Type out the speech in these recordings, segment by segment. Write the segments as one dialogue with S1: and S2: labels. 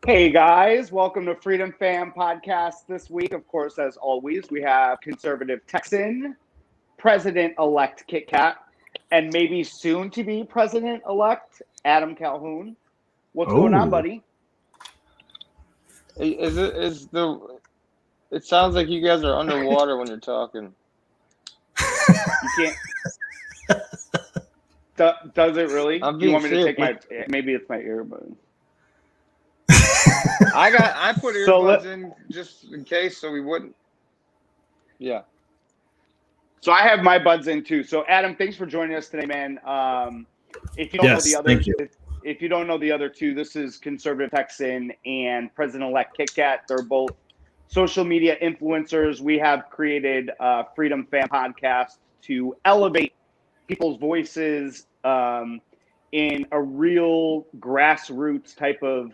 S1: Hey guys, welcome to Freedom Fam Podcast this week. Of course, as always, we have conservative Texan, President-elect Kit Kat, and maybe soon to be President-elect Adam Calhoun. What's going on, buddy?
S2: It sounds like you guys are underwater when you're talking.
S1: You can't. Does it really?
S2: I'm
S1: Do you
S2: being
S1: want me to take
S2: serious.
S1: maybe it's my earbud.
S2: I put earbuds in just in case so we wouldn't. Yeah.
S1: So I have my buds in too. So Adam, thanks for joining us today, man. If you don't know the other,
S3: thank you.
S1: If you don't know the other two, this is conservative Texan and President-elect Kit Kat. They're both social media influencers. We have created Freedom Fam Podcast to elevate people's voices in a real grassroots type of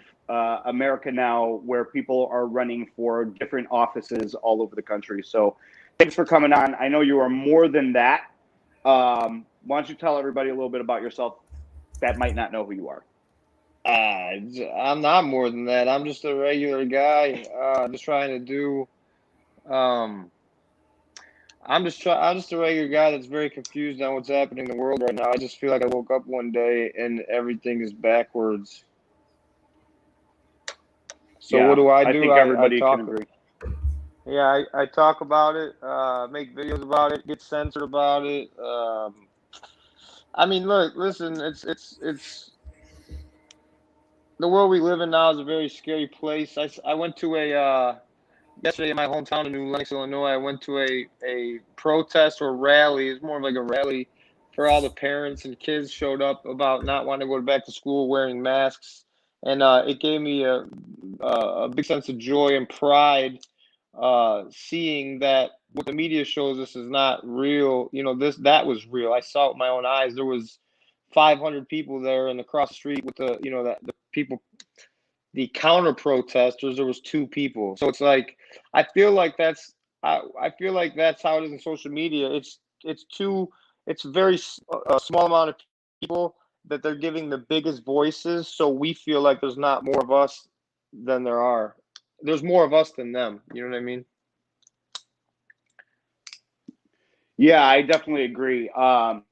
S1: America now, where people are running for different offices all over the country. So thanks for coming on. I know you are more than that. Why don't you tell everybody a little bit about yourself that might not know who you are?
S2: I'm not more than that. I'm just a regular guy, just trying to do. I'm just a regular guy that's very confused on what's happening in the world right now. I just feel like I woke up one day and everything is backwards. So yeah, what do?
S1: I think everybody can agree.
S2: Yeah, I talk about it, make videos about it, get censored about it. I mean, listen, it's the world we live in now is a very scary place. I went to a yesterday in my hometown in New Lenox, Illinois. I went to a protest or rally. It's more like a rally for all the parents and kids showed up about not wanting to go back to school wearing masks, and it gave me a big sense of joy and pride. Seeing that what the media shows us is not real. That was real. I saw it with my own eyes. There was 500 people there, and across the street with the people, the counter protesters, there was 2 people. So it's like I feel like that's how it is in social media. It's a very small amount of people that they're giving the biggest voices. So we feel like there's not more of us than there are. There's more of us than them. You know what I mean?
S1: Yeah, I definitely agree. And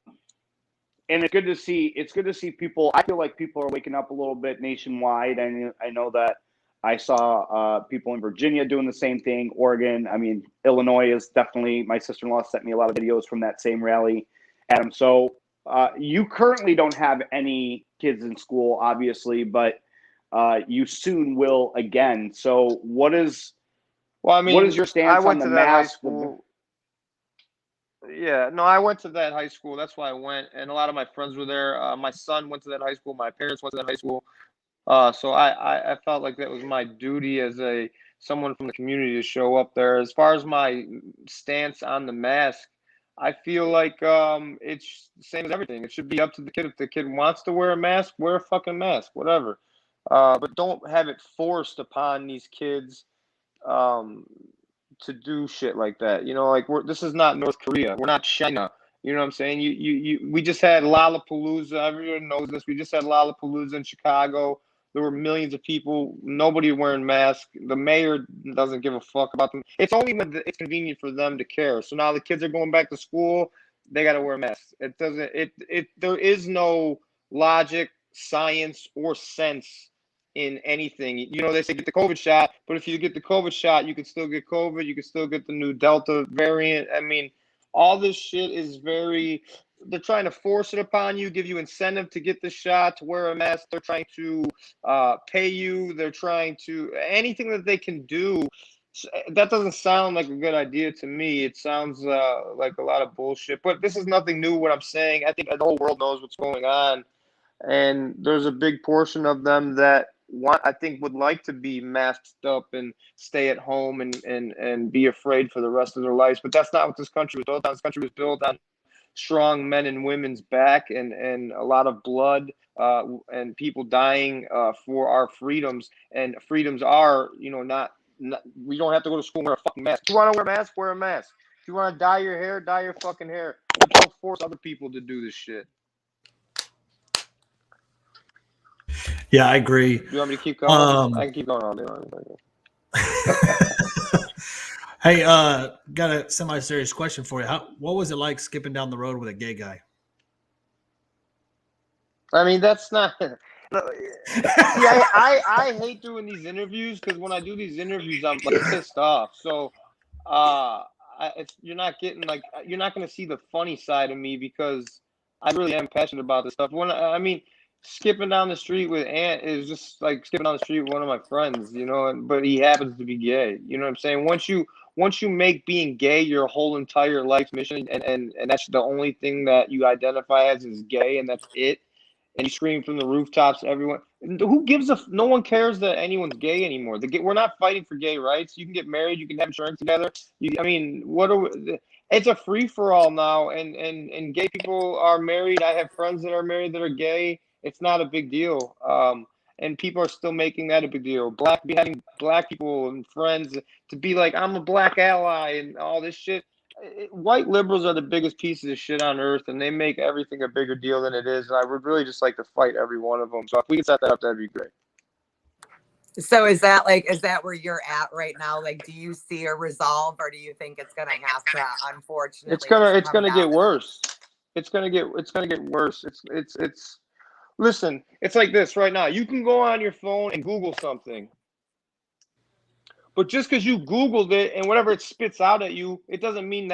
S1: it's good to see people. I feel like people are waking up a little bit nationwide. And I know that I saw people in Virginia doing the same thing. Oregon. I mean, Illinois is definitely. My sister-in-law sent me a lot of videos from that same rally, Adam. So you currently don't have any kids in school, obviously, but you soon will again. So what is?
S2: Well, I mean,
S1: what is your stance on the mask?
S2: Yeah, no, I went to that high school. That's why I went, and a lot of my friends were there. My son went to that high school. My parents went to that high school. So I felt like that was my duty as someone from the community to show up there. As far as my stance on the mask, I feel like it's the same as everything. It should be up to the kid. If the kid wants to wear a mask, wear a fucking mask, whatever. But don't have it forced upon these kids. To do shit like that, like this is not North Korea. We're not China. You know what I'm saying? We just had Lollapalooza. Everyone knows this. We just had Lollapalooza in Chicago. There were millions of people. Nobody wearing masks. The mayor doesn't give a fuck about them. It's only when it's convenient for them to care. So now the kids are going back to school. They got to wear masks. It doesn't. There is no logic, science, or sense in anything. They say get the COVID shot, but if you get the COVID shot, you can still get COVID. You can still get the new Delta variant. I mean, all this shit is they're trying to force it upon you, give you incentive to get the shot, to wear a mask. They're trying to pay you. They're trying to anything that they can do. That doesn't sound like a good idea to me. It sounds like a lot of bullshit, but this is nothing new what I'm saying. I think the whole world knows what's going on. And there's a big portion of them that would like to be masked up and stay at home and be afraid for the rest of their lives. But that's not what this country was built on. This country was built on strong men and women's back and a lot of blood and people dying for our freedoms. And freedoms are, not we don't have to go to school and wear a fucking mask. If you want to wear a mask, wear a mask. If you want to dye your hair, dye your fucking hair. But don't force other people to do this shit.
S3: Yeah, I agree.
S2: Do you want me to keep going? I can keep going all day long.
S3: Hey, got a semi-serious question for you. What was it like skipping down the road with a gay guy?
S2: I mean, that's not. See, I hate doing these interviews because when I do these interviews, I'm like pissed off. So, you're not getting you're not going to see the funny side of me because I really am passionate about this stuff. I mean, skipping down the street with Ant is just like skipping down the street with one of my friends, you know. But he happens to be gay. You know what I'm saying? Once you make being gay your whole entire life's mission, and that's the only thing that you identify as is gay, and that's it, and you scream from the rooftops, everyone. Who gives a? No one cares that anyone's gay anymore. We're not fighting for gay rights. You can get married. You can have insurance together. I mean, it's a free for all now, and gay people are married. I have friends that are married that are gay. It's not a big deal. And people are still making that a big deal. Having black people and friends to be like, I'm a black ally and all this shit. White liberals are the biggest pieces of shit on earth, and they make everything a bigger deal than it is. And I would really just like to fight every one of them. So if we could set that up, that'd be great.
S4: So is that where you're at right now? Like, do you see a resolve, or do you think it's gonna have to, unfortunately,
S2: it's gonna get worse. It's gonna get worse. It's listen, it's like this right now. You can go on your phone and Google something. But just because you Googled it and whatever it spits out at you, it doesn't mean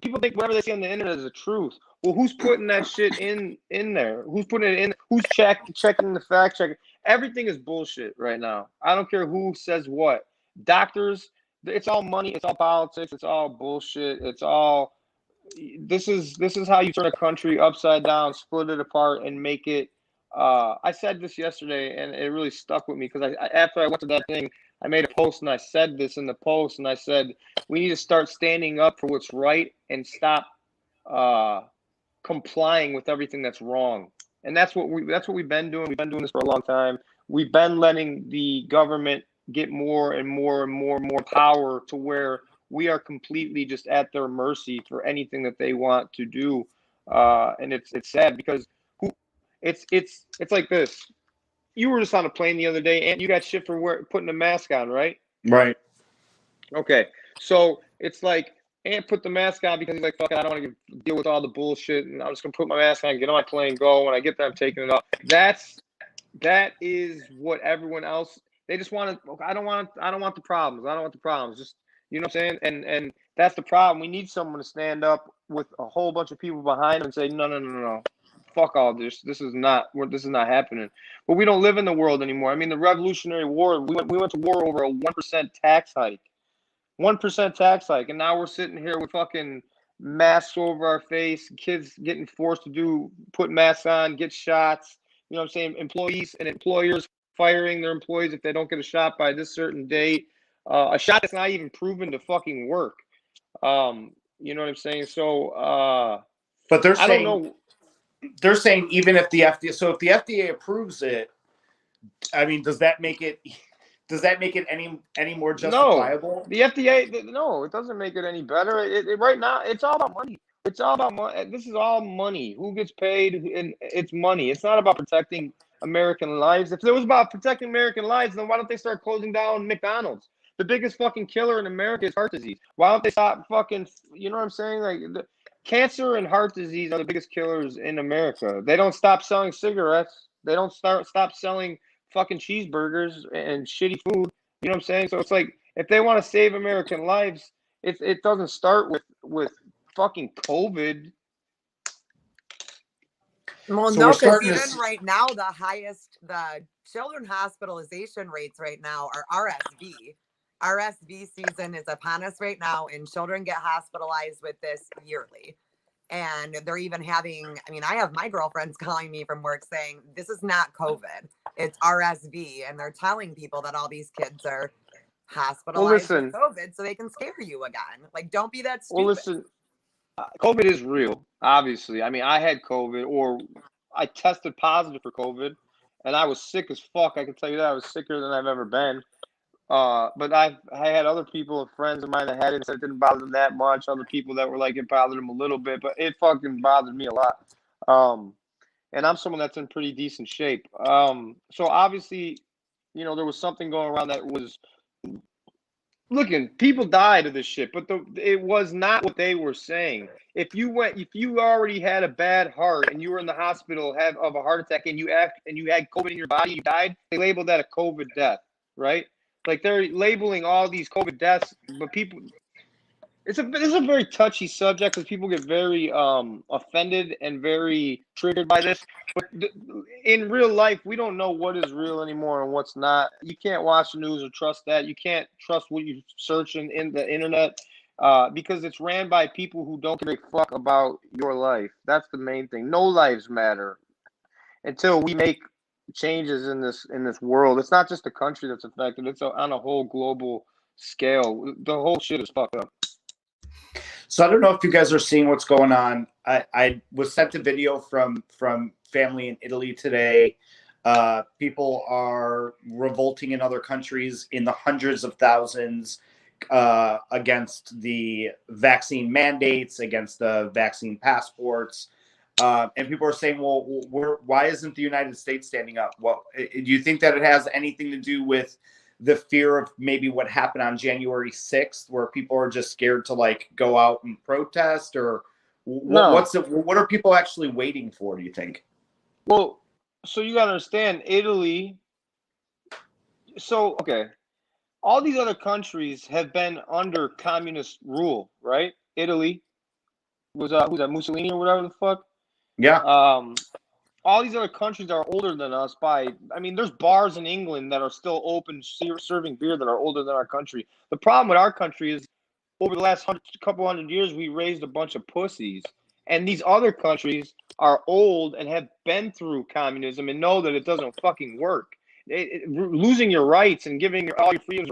S2: people think whatever they see on the internet is the truth. Well, who's putting that shit in there? Who's putting it in? Who's checking the fact checker? Everything is bullshit right now. I don't care who says what. Doctors, it's all money, it's all politics, it's all bullshit. This is how you turn a country upside down, split it apart, and make it. I said this yesterday, and it really stuck with me because after I went to that thing, I made a post and I said this in the post, and I said we need to start standing up for what's right and stop complying with everything that's wrong. And that's what we've been doing. We've been doing this for a long time. We've been letting the government get more and more and more and more power to where we are completely just at their mercy for anything that they want to do. And it's sad because it's like this. You were just on a plane the other day, and you got shit for putting a mask on, right?
S1: Right.
S2: Okay. So it's like, Ant put the mask on because he's like, fuck it, I don't want to deal with all the bullshit, and I'm just gonna put my mask on, get on my plane, go. When I get there, I'm taking it off. That is what everyone else. They just want to. I don't want the problems. I don't want the problems. Just, you know what I'm saying? And that's the problem. We need someone to stand up with a whole bunch of people behind them and say, no. Fuck all this. This is not happening. But we don't live in the world anymore. I mean, the Revolutionary War. We went to war over a 1% tax hike. 1% tax hike, and now we're sitting here with fucking masks over our face, kids getting forced to put masks on, get shots. You know what I'm saying? Employees and employers firing their employees if they don't get a shot by this certain date. A shot that's not even proven to fucking work. You know what I'm saying? So,
S1: but
S2: I don't know.
S1: They're saying even if the FDA, so if the FDA approves it, I mean, does that make it any more justifiable?
S2: No, the FDA, no, it doesn't make it any better. Right now, it's all about money. It's all about money. This is all money. Who gets paid? And it's money. It's not about protecting American lives. If it was about protecting American lives, then why don't they start closing down McDonald's? The biggest fucking killer in America is heart disease. Why don't they stop fucking, you know what I'm saying? Like, cancer and heart disease are the biggest killers in America. They don't stop selling cigarettes. They don't stop selling fucking cheeseburgers and shitty food. You know what I'm saying? So it's like, if they want to save American lives, it doesn't start with fucking COVID.
S4: Well,
S1: So
S4: no,
S1: we're
S4: because
S1: starting
S4: even
S1: to
S4: right now, the children hospitalization rates right now are RSV. RSV season is upon us right now, and children get hospitalized with this yearly. And they're even having, I mean, I have my girlfriends calling me from work saying, this is not COVID, it's RSV. And they're telling people that all these kids are hospitalized with COVID so they can scare you again. Like, don't be that stupid.
S2: Well, listen, COVID is real, obviously. I mean, I had COVID, or I tested positive for COVID, and I was sick as fuck. I can tell you that. I was sicker than I've ever been. But I had other people, friends of mine that had it, and said it didn't bother them that much. Other people that were like, it bothered them a little bit, but it fucking bothered me a lot. and I'm someone that's in pretty decent shape. So obviously, there was something going around that was looking. People died of this shit, but it was not what they were saying. If you already had a bad heart and you were in the hospital of a heart attack and you had COVID in your body, you died, they labeled that a COVID death, right? Like they're labeling all these COVID deaths, but people. This is a very touchy subject because people get very offended and very triggered by this. But in real life, we don't know what is real anymore and what's not. You can't watch the news or trust that. You can't trust what you search in the internet because it's ran by people who don't give a fuck about your life. That's the main thing. No lives matter until we make changes in this world. It's not just the country that's affected. It's on a whole global scale. The whole shit is fucked up.
S1: So I don't know if you guys are seeing what's going on. I was sent a video from family in Italy today. People are revolting in other countries in the hundreds of thousands against the vaccine mandates, against the vaccine passports. And people are saying, well, why isn't the United States standing up? Well, do you think that it has anything to do with the fear of maybe what happened on January 6th, where people are just scared to like go out and protest, or what are people actually waiting for, do you think?
S2: Well, so you got to understand Italy. So, okay. All these other countries have been under communist rule, right? Italy was, who's that, Mussolini or whatever the fuck?
S1: Yeah.
S2: All these other countries are older than us there's bars in England that are still open serving beer that are older than our country. The problem with our country is over the last couple hundred years, we raised a bunch of pussies. And these other countries are old and have been through communism and know that it doesn't fucking work. Losing your rights and giving all your freedoms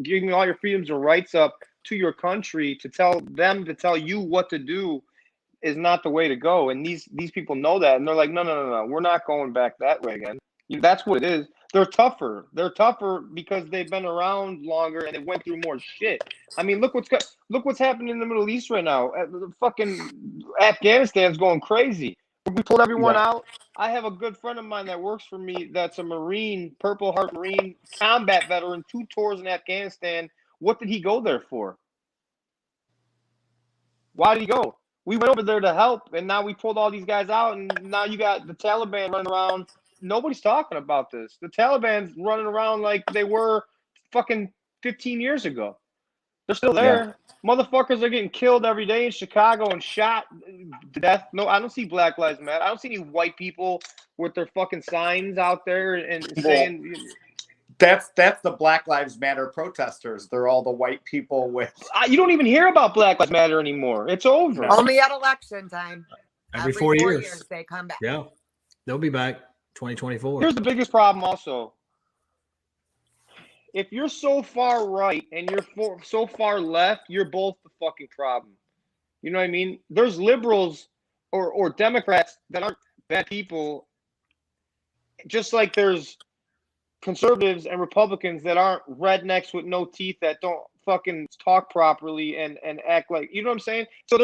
S2: giving all your freedoms and rights up to your country to tell you what to do is not the way to go. And these people know that, and they're like, no, we're not going back that way again. That's what it is. They're tougher. They're tougher because they've been around longer and they went through more shit. I mean, look what's happening in the Middle East right now. Fucking Afghanistan's going crazy. We pulled everyone out. I have a good friend of mine that works for me that's a Marine, Purple Heart Marine, combat veteran, 2 tours in Afghanistan. What did he go there for? Why did he go? We went over there to help, and now we pulled all these guys out, and now you got the Taliban running around. Nobody's talking about this. The Taliban's running around like they were fucking 15 years ago. They're still there. Yeah. Motherfuckers are getting killed every day in Chicago and shot to death. No, I don't see Black Lives Matter. I don't see any white people with their fucking signs out there and saying...
S1: That's the Black Lives Matter protesters. They're all the white people with...
S2: You don't even hear about Black Lives Matter anymore. It's over.
S4: Only at election time.
S3: Every 4
S4: years they come back.
S3: Yeah, they'll be back 2024.
S2: Here's the biggest problem also. If you're so far right and you're so far left, you're both the fucking problem. You know what I mean? There's liberals or Democrats that aren't bad people, just like there's conservatives and Republicans that aren't rednecks with no teeth that don't fucking talk properly and act like, you know what I'm saying? So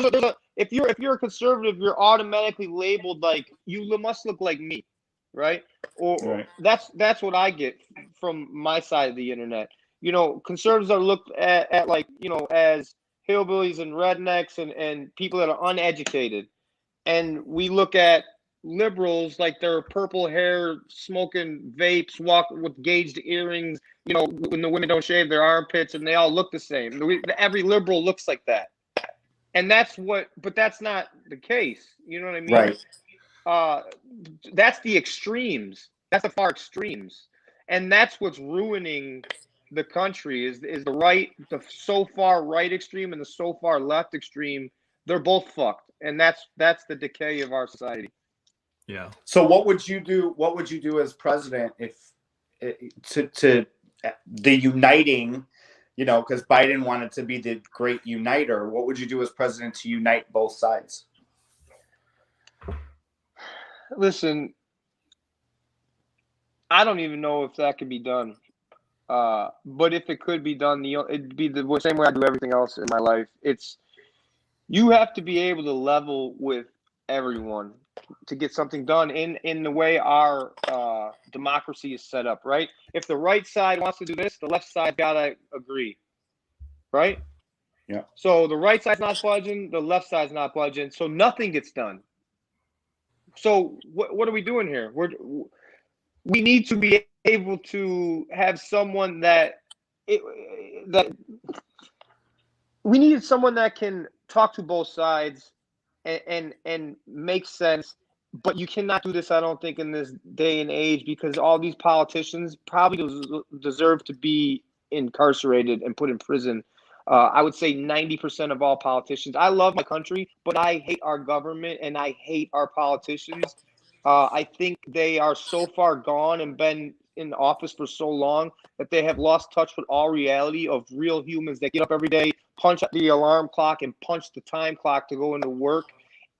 S2: if you're a conservative, you're automatically labeled like you must look like me, right? Or that's what I get from my side of the internet. Conservatives are looked at like, as hillbillies and rednecks and people that are uneducated. And we look at liberals like they're purple hair, smoking vapes, walk with gauged earrings, when the women don't shave their armpits and they all look the same. Every liberal looks like that. And but that's not the case. You know what I mean?
S1: Right.
S2: That's the extremes. That's the far extremes. And that's what's ruining the country is the right, the so far right extreme and the so far left extreme. They're both fucked. And that's the decay of our society.
S3: Yeah.
S1: So what would you do? What would you do as president if to the uniting, because Biden wanted to be the great uniter. What would you do as president to unite both sides?
S2: Listen, I don't even know if that could be done. But if it could be done, it'd be the same way I do everything else in my life. You have to be able to level with everyone. to get something done in the way our democracy is set up, right? If the right side wants to do this, the left side gotta agree, right?
S1: Yeah.
S2: So the right side's not budging, the left side's not budging, so nothing gets done. So what are we doing here? We need to be able to have someone that we needed someone that can talk to both sides and make sense. But you cannot do this, I don't think, in this day and age, because all these politicians probably deserve to be incarcerated and put in prison. I would say 90% of all politicians. I love my country, but I hate our government and I hate our politicians. I think they are so far gone and been in office for so long that they have lost touch with all reality of real humans that get up every day, punch the alarm clock, and punch the time clock to go into work.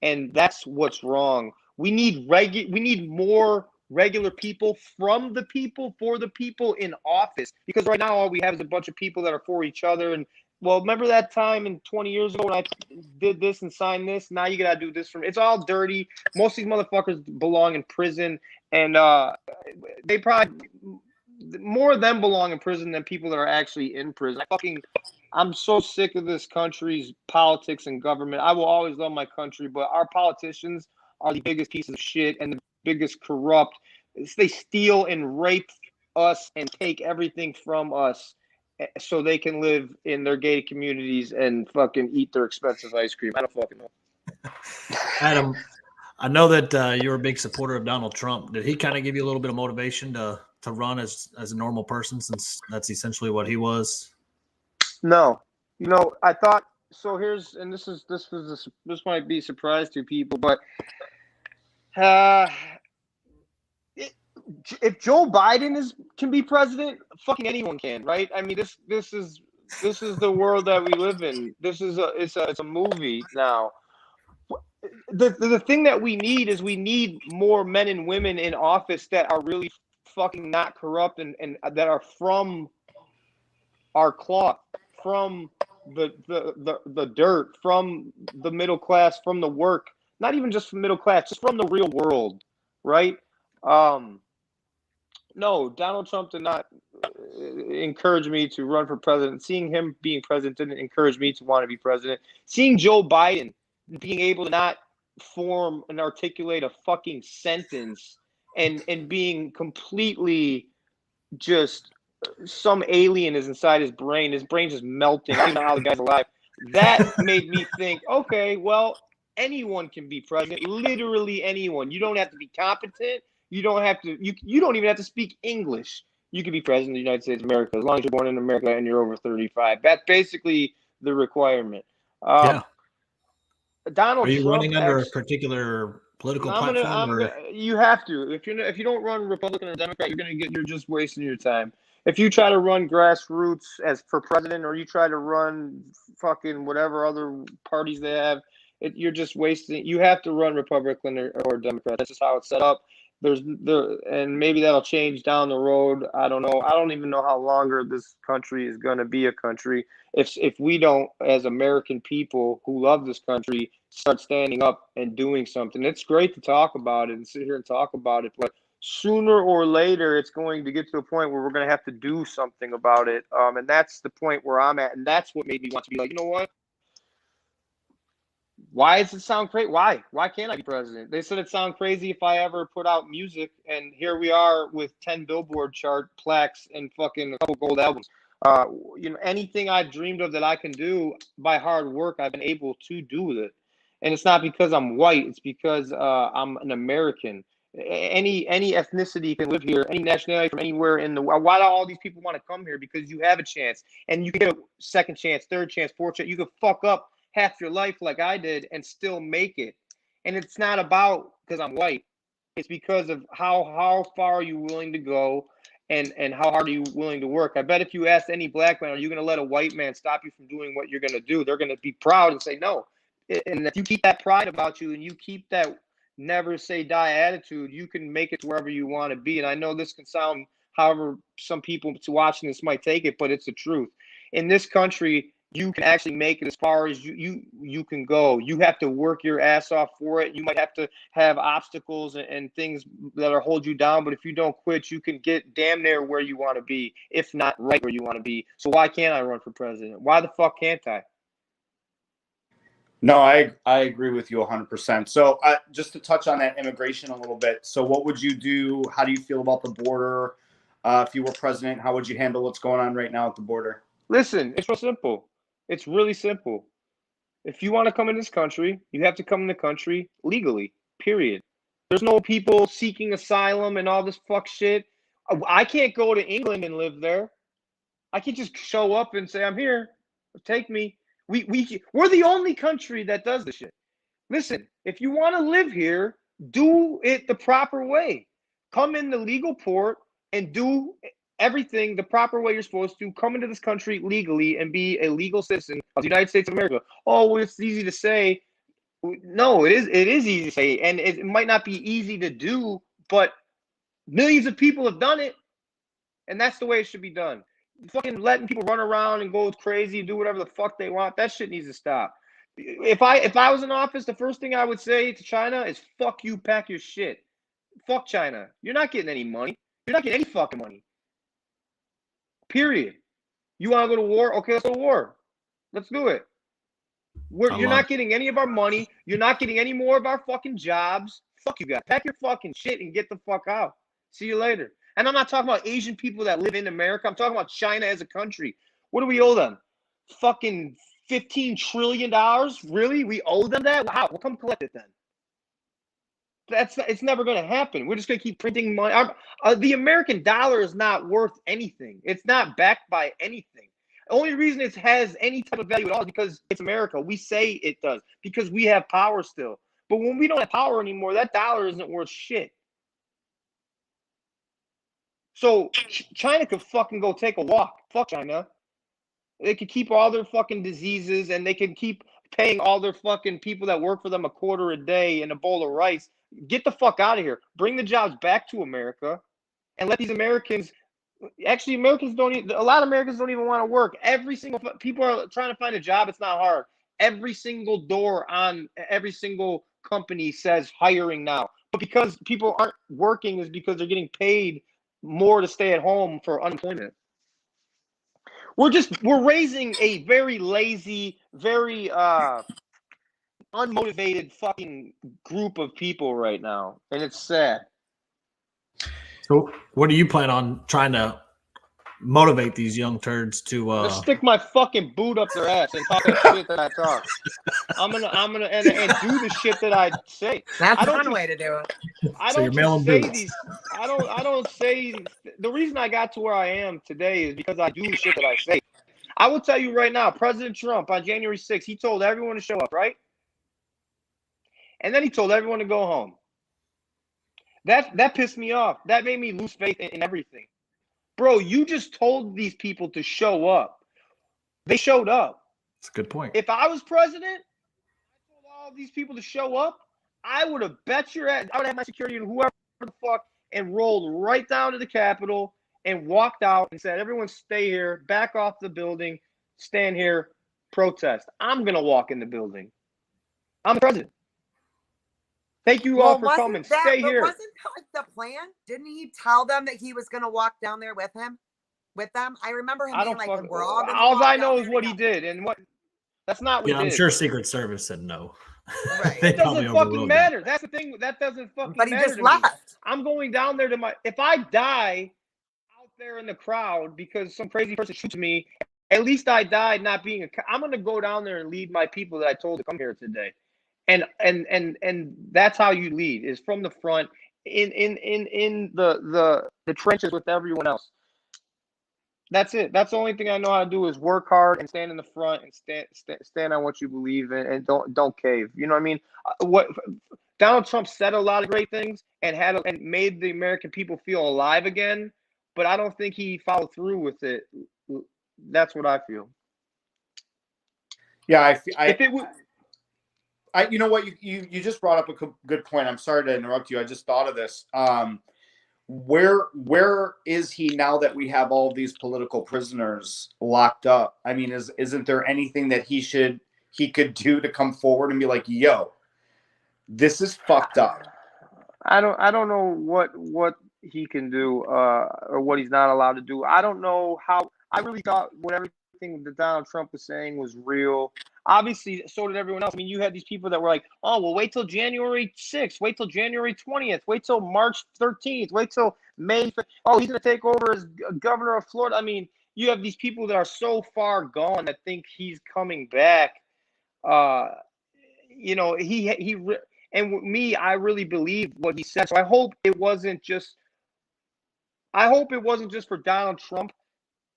S2: And that's what's wrong. We need more regular people from the people for the people in office, because right now all we have is a bunch of people that are for each other. And well, remember that time in 20 years ago when I did this and signed this? Now you gotta do this for me. It's all dirty. Most of these motherfuckers belong in prison, and they probably more of them belong in prison than people that are actually in prison. I'm so sick of this country's politics and government. I will always love my country, but our politicians are the biggest pieces of shit and the biggest corrupt. They steal and rape us and take everything from us so they can live in their gated communities and fucking eat their expensive ice cream. I don't fucking know.
S3: Adam, I know that you're a big supporter of Donald Trump. Did he kind of give you a little bit of motivation to run as a normal person, since that's essentially what he was?
S2: No, I thought so. Here's, and this might be a surprise to people, but if Joe Biden can be president, fucking anyone can, right? I mean, this is the world that we live in. It's a movie now. The thing that we need is we need more men and women in office that are really fucking not corrupt and that are from our cloth, from the dirt, from the middle class, from the work, not even just from middle class, just from the real world, right? No, Donald Trump did not encourage me to run for president. Seeing him being president didn't encourage me to want to be president. Seeing Joe Biden being able to not form and articulate a fucking sentence and being completely just some alien is inside his brain. His brain's just melting. I don't even know how the guy's alive. That made me think, okay, well, anyone can be president. Literally anyone. You don't have to be competent. You don't have to. You don't even have to speak English. You can be president of the United States of America as long as you're born in America and you're over 35. That's basically the requirement.
S3: Yeah.
S2: Donald
S3: Are you
S2: Trump
S3: running under a particular political platform?
S2: You have to. If you don't run Republican or Democrat, you're just wasting your time. If you try to run grassroots as for president, or you try to run fucking whatever other parties they have, you're just wasting. You have to run Republican or Democrat. That's just how it's set up. And maybe that'll change down the road. I don't know. I don't even know how longer this country is going to be a country if we don't, as American people who love this country, start standing up and doing something. It's great to talk about it and sit here and talk about it, but sooner or later, it's going to get to a point where we're going to have to do something about it. And that's the point where I'm at, and that's what made me want to be like, you know what? Why does it sound crazy? Why can't I be president? They said it sound crazy if I ever put out music, and here we are with 10 Billboard chart plaques and fucking a couple gold albums. Anything I dreamed of that I can do by hard work, I've been able to do with it. And it's not because I'm white. It's because I'm an American. Any ethnicity can live here, any nationality from anywhere in the world. Why do all these people want to come here? Because you have a chance, and you can get a second chance, third chance, fourth chance. You could fuck up half your life like I did and still make it. And it's not about because I'm white. It's because of how far are you willing to go and how hard are you willing to work. I bet if you asked any black man, are you going to let a white man stop you from doing what you're going to do? They're going to be proud and say no. And if you keep that pride about you and you keep that never say die attitude, you can make it to wherever you want to be. And I know this can sound however some people watching this might take it, but it's the truth. In this country, you can actually make it as far as you can go. You have to work your ass off for it. You might have to have obstacles and things that'll hold you down, but if you don't quit, you can get damn near where you want to be, if not right where you want to be. So why can't I run for president? Why the fuck can't I?
S1: No, I agree with you 100%. So just to touch on that immigration a little bit. So what would you do? How do you feel about the border? If you were president, how would you handle what's going on right now at the border?
S2: Listen, it's real simple. It's really simple. If you want to come in this country, you have to come in the country legally, period. There's no people seeking asylum and all this fuck shit. I can't go to England and live there. I can't just show up and say, I'm here. Take me. We're the only country that does this shit. Listen, if you want to live here, do it the proper way. Come in the legal port and do everything the proper way you're supposed to. Come into this country legally and be a legal citizen of the United States of America. Oh, well, it's easy to say. No, it is easy to say, and it might not be easy to do, but millions of people have done it, and that's the way it should be done. Fucking letting people run around and go crazy and do whatever the fuck they want, that shit needs to stop. If I was in office, the first thing I would say to China is fuck you, pack your shit. Fuck China. You're not getting any money. You're not getting any fucking money. Period. You want to go to war? Okay, let's go to war. Let's do it. You're not getting any of our money. You're not getting any more of our fucking jobs. Fuck you guys. Pack your fucking shit and get the fuck out. See you later. And I'm not talking about Asian people that live in America. I'm talking about China as a country. What do we owe them? Fucking $15 trillion? Really? We owe them that? How? We'll come collect it then. It's never going to happen. We're just going to keep printing money. The American dollar is not worth anything. It's not backed by anything. The only reason it has any type of value at all is because it's America. We say it does because we have power still. But when we don't have power anymore, that dollar isn't worth shit. So China could fucking go take a walk. Fuck China. They could keep all their fucking diseases and they can keep paying all their fucking people that work for them $0.25 a day and a bowl of rice. Get the fuck out of here. Bring the jobs back to America and let these Americans. Actually, a lot of Americans don't even want to work. People are trying to find a job. It's not hard. Every single door on every single company says hiring now. But because people aren't working is because they're getting paid more to stay at home for unemployment. We're raising a very lazy, very unmotivated fucking group of people right now, and it's sad.
S3: So what do you plan on trying to motivate these young turds to
S2: Just stick my fucking boot up their ass and talk the shit that I talk. I'm gonna and do the shit that I say.
S4: That's one way to do it.
S2: I
S3: So
S2: don't
S3: you're mailing
S2: say
S3: boots.
S2: these. I don't say. The reason I got to where I am today is because I do the shit that I say. I will tell you right now, President Trump on January 6th, he told everyone to show up, right? And then he told everyone to go home. That pissed me off. That made me lose faith in everything. Bro, you just told these people to show up. They showed up.
S3: That's a good point.
S2: If I was president, I told all these people to show up, I would have bet your ass. I would have my security and whoever the fuck and rolled right down to the Capitol and walked out and said, everyone stay here, back off the building, stand here, protest. I'm going to walk in the building. I'm the president. Thank you all for coming. Stay here.
S4: Wasn't that like the plan? Didn't he tell them that he was going to walk down there with them? I remember him being like, we're all going to
S2: all I know is what he did. And what that's not what he did.
S3: I'm sure Secret Service said no.
S4: Right.
S2: It doesn't fucking matter. That's the thing. That doesn't fucking matter. But he just left. I'm going down there if I die out there in the crowd because some crazy person shoots me, at least I died not being I'm going to go down there and lead my people that I told to come here today. And that's how you lead, is from the front in the trenches with everyone else. That's it. That's the only thing I know how to do is work hard and stand in the front and stand on what you believe in and don't cave. You know what I mean? What Donald Trump said a lot of great things and made the American people feel alive again, but I don't think he followed through with it. That's what I feel.
S1: Yeah, you know what, you just brought up a good point. I'm sorry to interrupt you. I just thought of this.
S5: where is he now that we have all these political prisoners locked up? I mean, isn't there anything that he could do to come forward and be like, yo, this is fucked up?
S2: I don't know what he can do or what he's not allowed to do. I don't know how. I really thought what everything that Donald Trump was saying was real. Obviously, so did everyone else. I mean, you had these people that were like, "Oh, well, wait till January 6th, wait till January 20th, wait till March 13th, wait till May. Oh, he's going to take over as governor of Florida." I mean, you have these people that are so far gone that think he's coming back. You know, and with me, I really believe what he said. So I hope it wasn't just for Donald Trump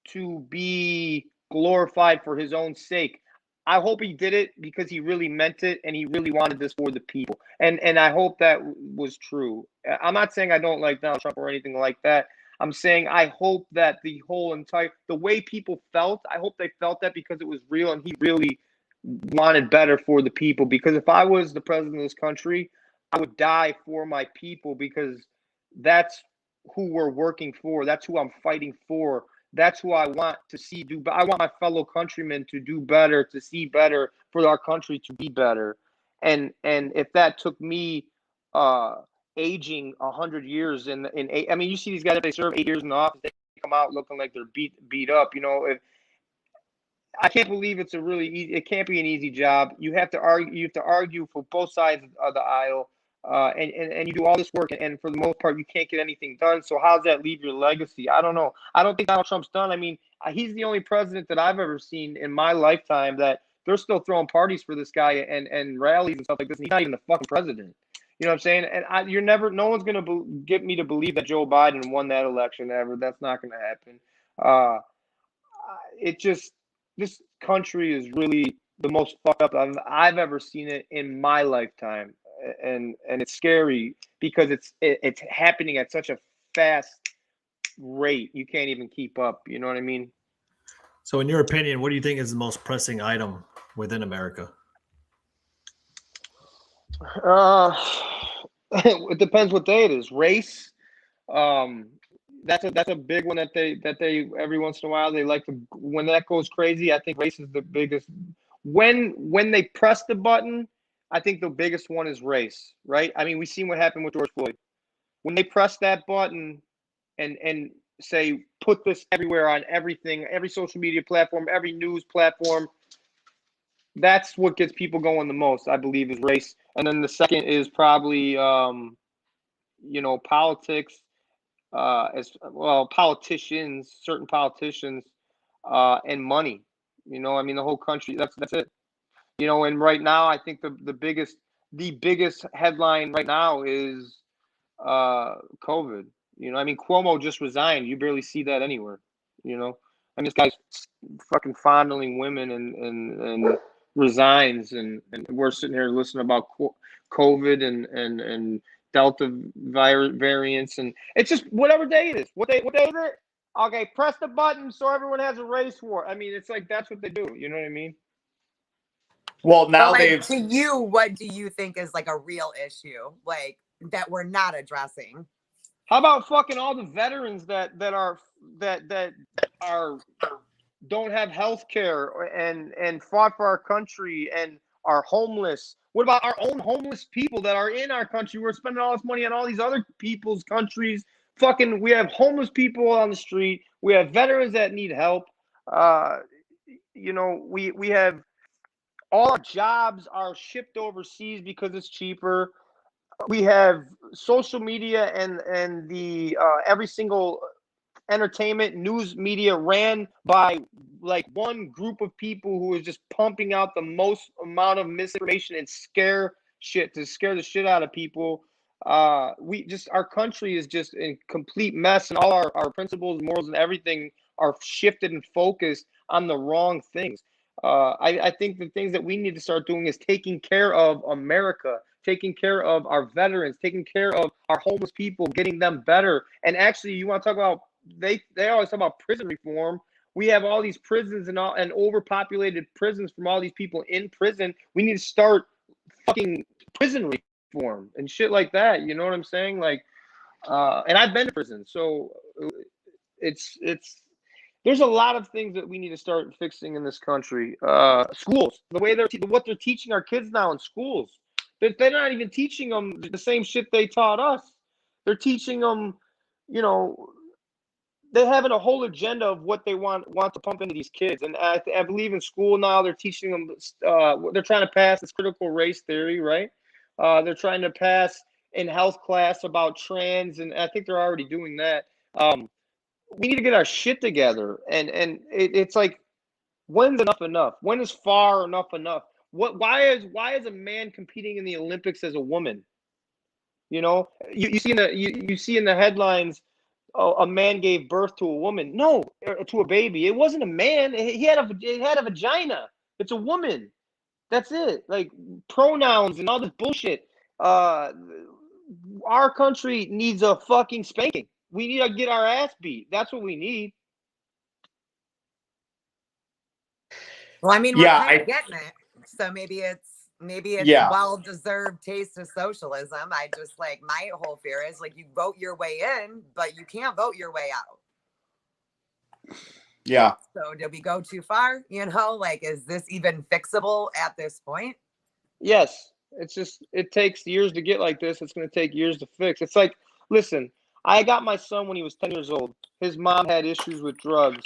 S2: to be glorified for his own sake. I hope he did it because he really meant it and he really wanted this for the people. And I hope that was true. I'm not saying I don't like Donald Trump or anything like that. I'm saying I hope that the way people felt, I hope they felt that because it was real and he really wanted better for the people. Because if I was the president of this country, I would die for my people because that's who we're working for. That's who I'm fighting for. That's who I want to see do. I want my fellow countrymen to do better, to see better, for our country to be better. And if that took me aging 100 years I mean, you see these guys, if they serve 8 years in the office, they come out looking like they're beat up. You know, I can't believe it's it can't be an easy job. You have to argue for both sides of the aisle. And you do all this work, and for the most part, you can't get anything done. So how does that leave your legacy? I don't know. I don't think Donald Trump's done. I mean, he's the only president that I've ever seen in my lifetime that they're still throwing parties for this guy and rallies and stuff like this. And he's not even the fucking president. You know what I'm saying? And no one's going to get me to believe that Joe Biden won that election ever. That's not going to happen. This country is really the most fucked up I've ever seen it in my lifetime. And it's scary because it's happening at such a fast rate you can't even keep up. You know what I mean?
S3: So in your opinion, what do you think is the most pressing item within America?
S2: It depends what day it is. Race, that's a big one that they every once in a while they like to, when that goes crazy. I think race is the biggest. When they press the button, I think the biggest one is race, right? I mean, we've seen what happened with George Floyd. When they press that button and say, put this everywhere on everything, every social media platform, every news platform, that's what gets people going the most, I believe, is race. And then the second is probably, politics, as well, certain politicians, and money. You know, I mean, the whole country, that's it. You know, and right now, I think the biggest headline right now is COVID. You know, I mean, Cuomo just resigned. You barely see that anywhere. You know, I mean, this guy's fucking fondling women and resigns, and we're sitting here listening about COVID and Delta variants, and it's just whatever day it is. What day is it? Okay, press the button so everyone has a race war. I mean, it's like that's what they do. You know what I mean?
S5: Well, now
S4: to you, what do you think is like a real issue, like that we're not addressing?
S2: How about fucking all the veterans that don't have health care and fought for our country and are homeless? What about our own homeless people that are in our country? We're spending all this money on all these other people's countries. Fucking, we have homeless people on the street. We have veterans that need help. We have all our jobs are shipped overseas because it's cheaper. We have social media and the every single entertainment news media ran by like one group of people who is just pumping out the most amount of misinformation and scare the shit out of people. Our country is just in complete mess, and all our principles, morals, and everything are shifted and focused on the wrong things. I think the things that we need to start doing is taking care of America, taking care of our veterans, taking care of our homeless people, getting them better. And actually, you want to talk about, they always talk about prison reform. We have all these prisons and overpopulated prisons from all these people in prison. We need to start fucking prison reform and shit like that. You know what I'm saying? Like, And I've been to prison, so it's there's a lot of things that we need to start fixing in this country. Schools, the way what they're teaching our kids now in schools, they're not even teaching them the same shit they taught us. They're teaching them, you know, they're having a whole agenda of what they want to pump into these kids. And I believe in school now they're teaching them. They're trying to pass this critical race theory, right? They're trying to pass in health class about trans, and I think they're already doing that. We need to get our shit together, and it's like, when's enough? When is far enough? Why is a man competing in the Olympics as a woman? You know, you see in the headlines, oh, a man gave birth to a woman. No, to a baby. It wasn't a man. It had a vagina. It's a woman. That's it. Like, pronouns and all this bullshit. Our country needs a fucking spanking. We need to get our ass beat. That's what we need.
S4: Well, I mean, we're
S5: Yeah,
S4: kind of getting it. So maybe it's
S5: Yeah.
S4: well-deserved taste of socialism. I just, like, my whole fear is, like, you vote your way in, but you can't vote your way out.
S5: Yeah.
S4: So did we go too far? You know, like, is this even fixable at this point?
S2: Yes. It's just, it takes years to get like this. It's going to take years to fix. It's like, listen, I got my son when he was 10 years old. His mom had issues with drugs.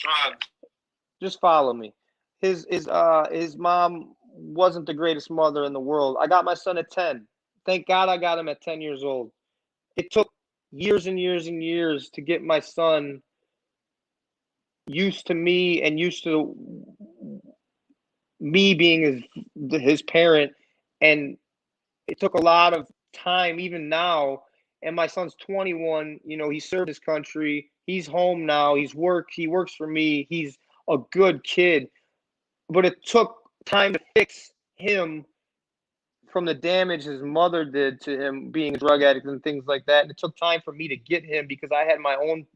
S2: Just follow me. His mom wasn't the greatest mother in the world. I got my son at 10. Thank God I got him at 10 years old. It took years and years and years to get my son used to me and used to me being his parent. And it took a lot of time, even now. And my son's 21. You know, he served his country. He's home now. He works for me. He's a good kid. But it took time to fix him from the damage his mother did to him being a drug addict and things like that. And it took time for me to get him because I had my own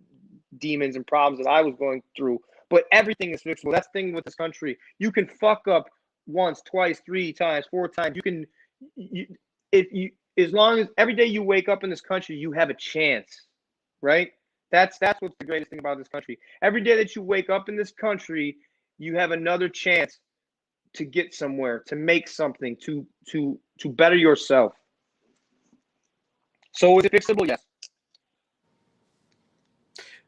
S2: demons and problems that I was going through. But everything is fixable. That's the thing with this country. You can fuck up once, twice, 3 times, 4 times. As long as every day you wake up in this country, you have a chance, right? That's what's the greatest thing about this country. Every day that you wake up in this country, you have another chance to get somewhere, to make something, to better yourself. So is it fixable? Yes.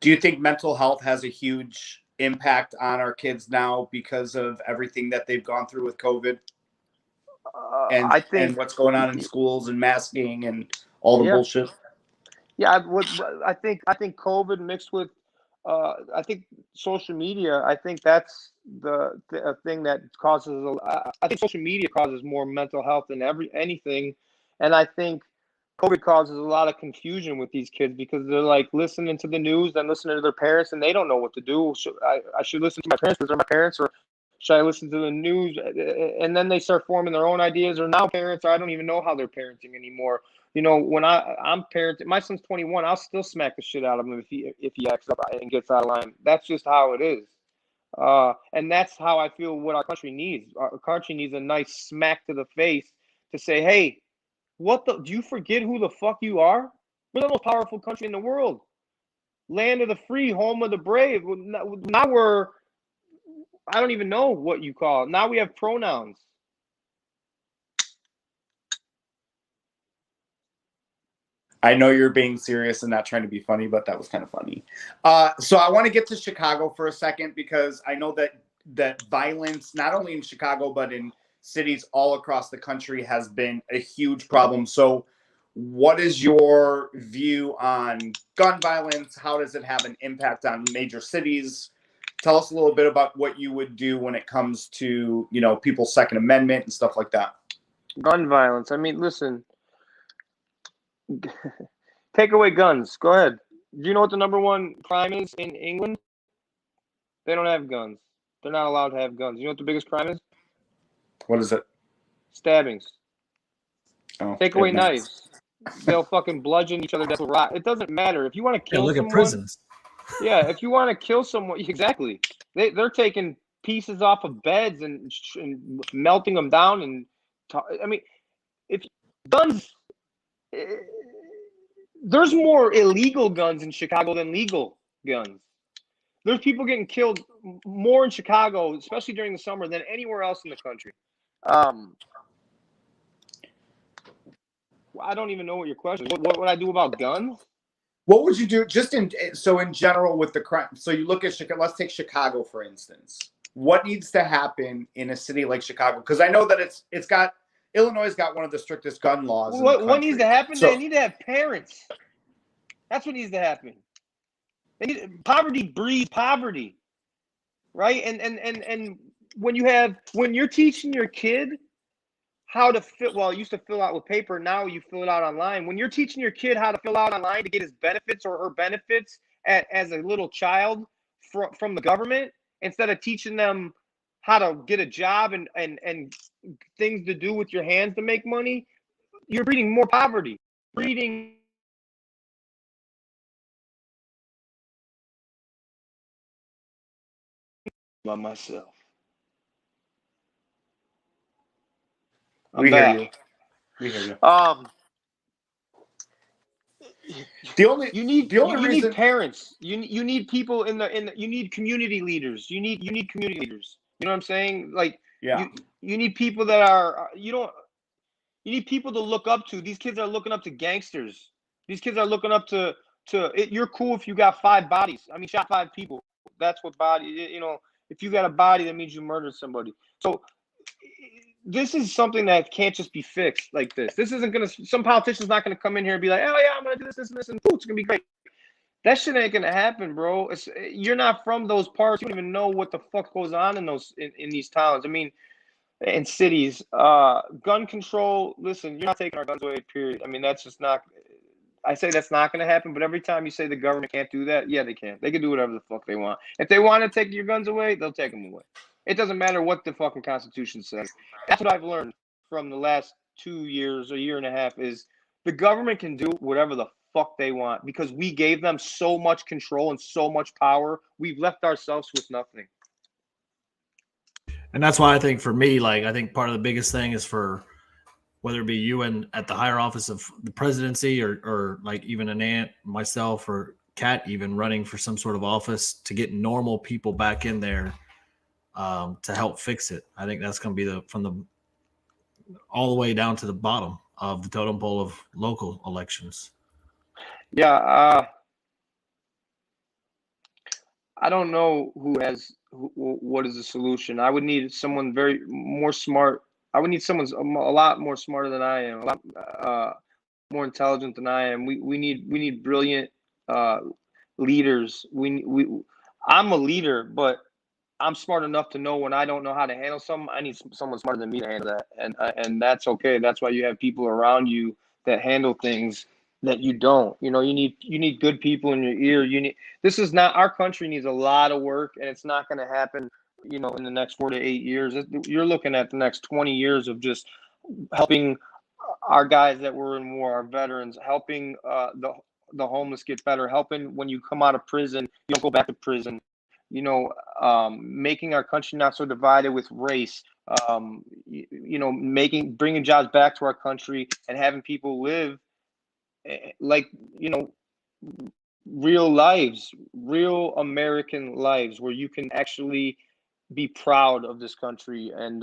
S5: Do you think mental health has a huge impact on our kids now because of everything that they've gone through with COVID? And what's going on in schools and masking and all the bullshit?
S2: Yeah, I think COVID mixed with I think social media. I think that's the thing that causes. I think social media causes more mental health than anything, and I think COVID causes a lot of confusion with these kids because they're like listening to the news, then listening to their parents, and they don't know what to do. I should listen to my parents because they're my parents, or should I listen to the news? And then they start forming their own ideas. Or now parents, I don't even know how they're parenting anymore. You know, when I'm parenting, my son's 21. I'll still smack the shit out of him if he acts up and gets out of line. That's just how it is. And that's how I feel what our country needs. Our country needs a nice smack to the face to say, hey, do you forget who the fuck you are? We're the most powerful country in the world. Land of the free, home of the brave. Now I don't even know what you call it. Now we have pronouns.
S5: I know you're being serious and not trying to be funny, but that was kind of funny. So I want to get to Chicago for a second because I know that violence, not only in Chicago, but in cities all across the country, has been a huge problem. So what is your view on gun violence? How does it have an impact on major cities? Tell us a little bit about what you would do when it comes to, you know, people's Second Amendment and stuff like that.
S2: Gun violence. I mean, listen, take away guns. Go ahead. Do you know what the #1 crime is in England? They don't have guns. They're not allowed to have guns. You know what the biggest crime is?
S5: What is it?
S2: Stabbings.
S5: Oh,
S2: take away knives. They'll fucking bludgeon each other to death with rock. It doesn't matter. If you want to kill
S3: look
S2: someone,
S3: at prisons.
S2: Yeah, if you want to kill someone, exactly. They're taking pieces off of beds and melting them down. I mean, if guns, There's more illegal guns in Chicago than legal guns. There's people getting killed more in Chicago, especially during the summer, than anywhere else in the country. I don't even know what your question is. What would I do about guns?
S5: What would you do just in general with the crime? So you look at Chicago, let's take Chicago, for instance. What needs to happen in a city like Chicago? Because I know that Illinois has got one of the strictest gun laws.
S2: What needs to happen? They need to have parents. That's what needs to happen. Poverty breeds poverty, right? And when you're teaching your kid how to you used to fill out with paper, now you fill it out online. When you're teaching your kid how to fill out online to get his benefits or her benefits as a little child from the government, instead of teaching them how to get a job and things to do with your hands to make money, you're breeding more poverty. Breeding by myself. I'm
S5: we
S2: back.
S5: hear you. We hear you.
S2: You need parents. You need people you need community leaders. You need community leaders. You know what I'm saying? Like you need people that are you need people to look up to. These kids are looking up to gangsters. These kids are looking up to you're cool if you got 5 bodies. I mean, shot 5 people. That's what body, if you got a body, that means you murdered somebody. So this is something that can't just be fixed like this. This isn't going to, some politician's not going to come in here and be like, oh yeah, I'm going to do this, this, and this, and it's going to be great. That shit ain't going to happen, bro. You're not from those parts. You don't even know what the fuck goes on in these towns. I mean, in cities, gun control, listen, you're not taking our guns away, period. I mean, that's just not, I say that's not going to happen, but every time you say the government can't do that, yeah, they can. They can do whatever the fuck they want. If they want to take your guns away, they'll take them away. It doesn't matter what the fucking Constitution says. That's what I've learned from the last 2 years, a year and a half, is the government can do whatever the fuck they want because we gave them so much control and so much power. We've left ourselves with nothing.
S3: And that's why I think for me, like, I think part of the biggest thing is for whether it be you and at the higher office of the presidency or like even an aunt, myself, or Kat even running for some sort of office to get normal people back in there to help fix it. I think that's going to be from all the way down to the bottom of the totem pole of local elections.
S2: Yeah. I don't know what is the solution. I would need someone more smart. I would need someone a lot more smarter than I am, a lot more intelligent than I am. We need brilliant leaders. I'm a leader, but I'm smart enough to know when I don't know how to handle something. I need someone smarter than me to handle that, and that's okay. That's why you have people around you that handle things that you don't. You need good people in your ear. This is not, our country needs a lot of work, and it's not going to happen, in the next 4 to 8 years. You're looking at the next 20 years of just helping our guys that were in war, our veterans, helping the homeless get better, helping when you come out of prison, you don't go back to prison. Making our country not so divided with race. Bringing jobs back to our country and having people live like real lives, real American lives, where you can actually be proud of this country. And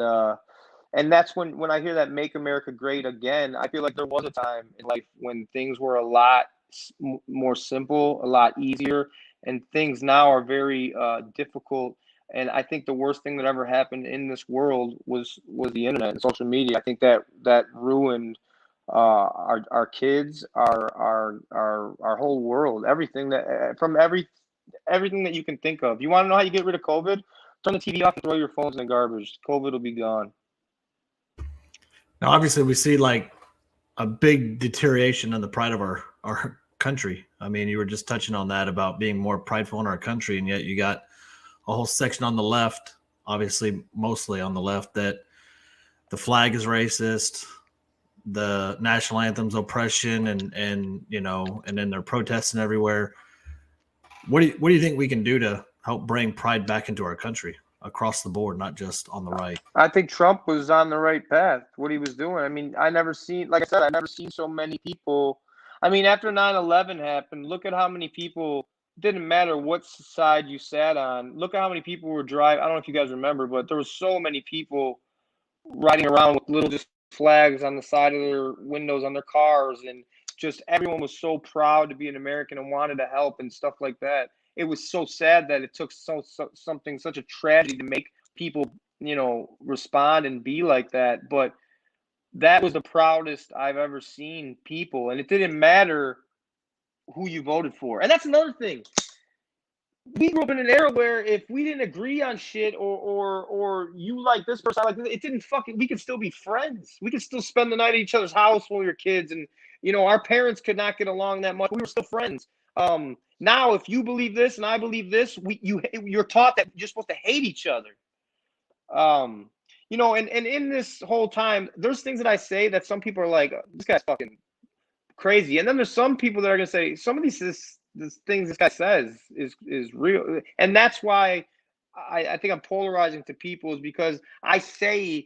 S2: that's when I hear that "Make America Great Again," I feel like there was a time in life when things were a lot more simple, a lot easier, and things now are very difficult. And I think the worst thing that ever happened in this world was the internet and social media. I think that ruined our kids, our whole world, everything everything that you can think of. You want to know how you get rid of COVID? Turn the TV off and throw your phones in the garbage. COVID will be gone.
S3: Now, obviously, we see like a big deterioration in the pride of our country. I mean, you were just touching on that about being more prideful in our country, and yet you got a whole section on the left, obviously mostly on the left, that the flag is racist, the national anthem's oppression, and then they're protesting everywhere. What do you think we can do to help bring pride back into our country across the board, not just on the right?
S2: I think Trump was on the right path. What he was doing. I mean, like I said, I never seen so many people. I mean, after 9/11 happened, look at how many people. It didn't matter what side you sat on. Look at how many people were driving. I don't know if you guys remember, but there was so many people riding around with little just flags on the side of their windows on their cars, and just everyone was so proud to be an American and wanted to help and stuff like that. It was so sad that it took something such a tragedy to make people, respond and be like that. But that was the proudest I've ever seen people, and it didn't matter who you voted for. And that's another thing. We grew up in an era where if we didn't agree on shit, or you like this person, I like this, it didn't we could still be friends. We could still spend the night at each other's house when we were kids, and our parents could not get along that much. We were still friends. Now, if you believe this and I believe this, you're taught that you're supposed to hate each other. And in this whole time, there's things that I say that some people are like, this guy's fucking crazy. And then there's some people that are going to say, some of these things this guy says is real. And that's why I think I'm polarizing to people, is because I say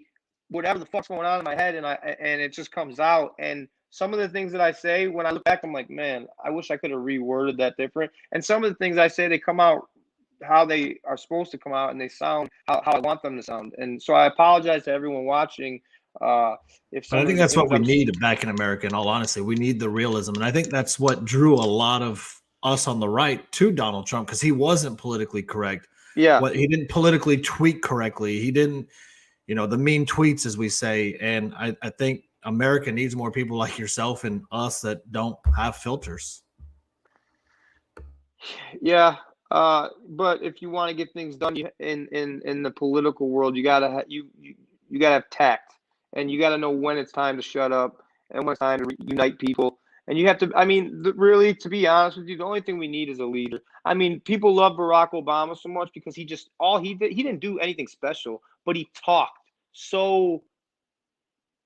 S2: whatever the fuck's going on in my head, and it just comes out. And some of the things that I say, when I look back, I'm like, man, I wish I could have reworded that different. And some of the things I say, they come out how they are supposed to come out, and they sound how I want them to sound. And so I apologize to everyone watching. If
S3: I think that's what we need back in America. In all honesty, we need the realism, and I think that's what drew a lot of us on the right to Donald Trump, because he wasn't politically correct.
S2: Yeah,
S3: he didn't politically tweet correctly. He didn't, the mean tweets, as we say. And I think America needs more people like yourself and us that don't have filters.
S2: Yeah. But if you want to get things done in the political world, you gotta you gotta have tact, and you gotta know when it's time to shut up and when it's time to unite people. And you have to. I mean, really, to be honest with you, the only thing we need is a leader. I mean, people love Barack Obama so much because he didn't do anything special, but he talked so.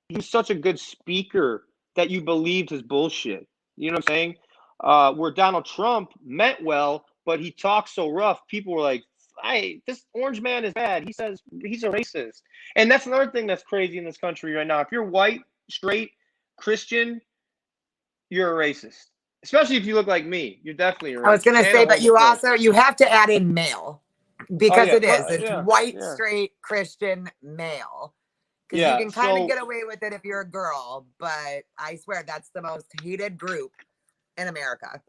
S2: He was such a good speaker that you believed his bullshit. You know what I'm saying? Where Donald Trump meant well, but he talks so rough, people were like, "Hey, this orange man is bad. He says he's a racist." And that's another thing that's crazy in this country right now. If you're white, straight, Christian, you're a racist. Especially if you look like me. You're definitely a racist.
S4: I was going to say, but you have to add in male, because it's white, straight, Christian, male. Because you can kind of get away with it if you're a girl, but I swear that's the most hated group in America.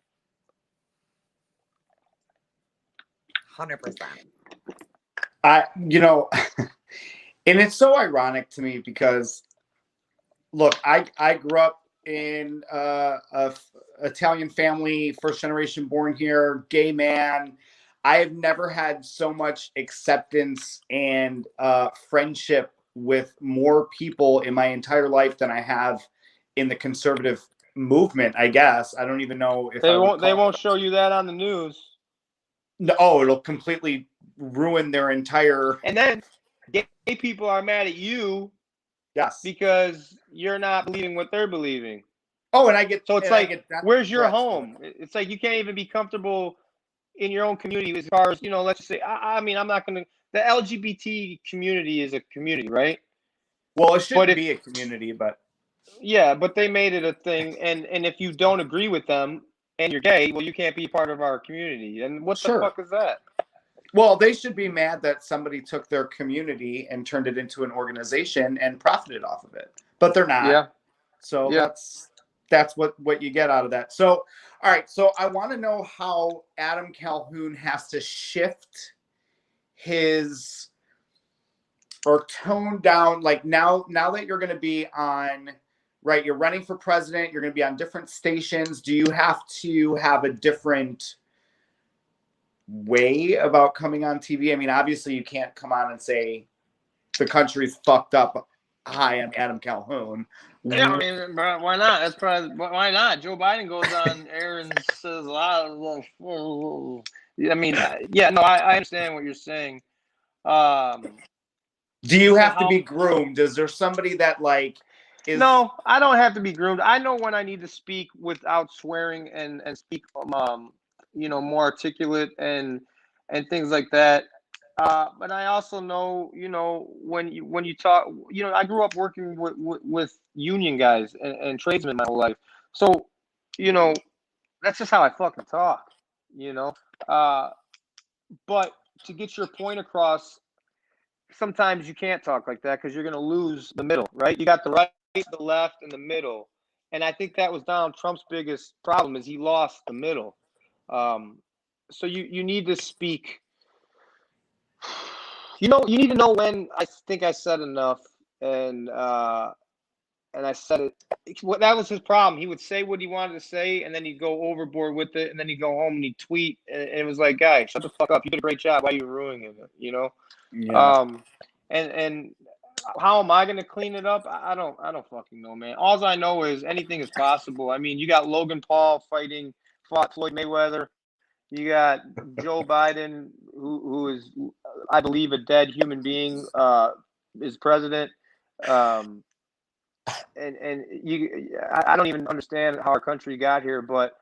S4: 100%.
S5: And it's so ironic to me because, look, I grew up in a Italian family, first generation born here, gay man. I have never had so much acceptance and friendship with more people in my entire life than I have in the conservative movement. I guess I don't even know if
S2: they won't show you that on the news.
S5: No, it'll completely ruin their entire.
S2: And then gay people are mad at you.
S5: Yes,
S2: because you're not believing what they're believing.
S5: Oh, and I get
S2: so it's like, where's your home? It's like you can't even be comfortable in your own community as far as, let's just say, I mean, I'm not going to. The LGBT community is a community, right?
S5: Well, it shouldn't be a community, but
S2: yeah, but they made it a thing, and if you don't agree with them and you're gay, well, you can't be part of our community. And what the fuck is that?
S5: Well, they should be mad that somebody took their community and turned it into an organization and profited off of it, but they're not.
S2: Yeah.
S5: So that's what you get out of that. So, all right. So I want to know how Adam Calhoun has to shift his or tone down, like now that you're going to be on, right, you're running for president, you're going to be on different stations. Do you have to have a different way about coming on TV? I mean, obviously you can't come on and say the country's fucked up. Hi, I'm Adam Calhoun.
S2: Yeah, I mean, bro, why not? That's probably why not. Joe Biden goes on air and says a lot of. I mean, I understand what you're saying.
S5: Do you have to be groomed? Is there somebody that is?
S2: No, I don't have to be groomed. I know when I need to speak without swearing and speak, more articulate and things like that. But I also know, when you talk, I grew up working with union guys and tradesmen my whole life. So you know, that's just how I fucking talk, you know. But to get your point across, sometimes you can't talk like that because you're going to lose the middle, right? You got the right, the left, and the middle. And I think that was Donald Trump's biggest problem is he lost the middle. So you need to speak. You need to know when. I think I said enough, and I said it. That was his problem. He would say what he wanted to say, and then he'd go overboard with it, and then he'd go home and he'd tweet, and it was like, "Guy, shut the fuck up! You did a great job. Why are you ruining it?" You know.
S5: Yeah.
S2: And how am I going to clean it up? I don't fucking know, man. All I know is anything is possible. I mean, you got Logan Paul fought Floyd Mayweather. You got Joe Biden, who is, I believe, a dead human being, is president. And I don't even understand how our country got here, but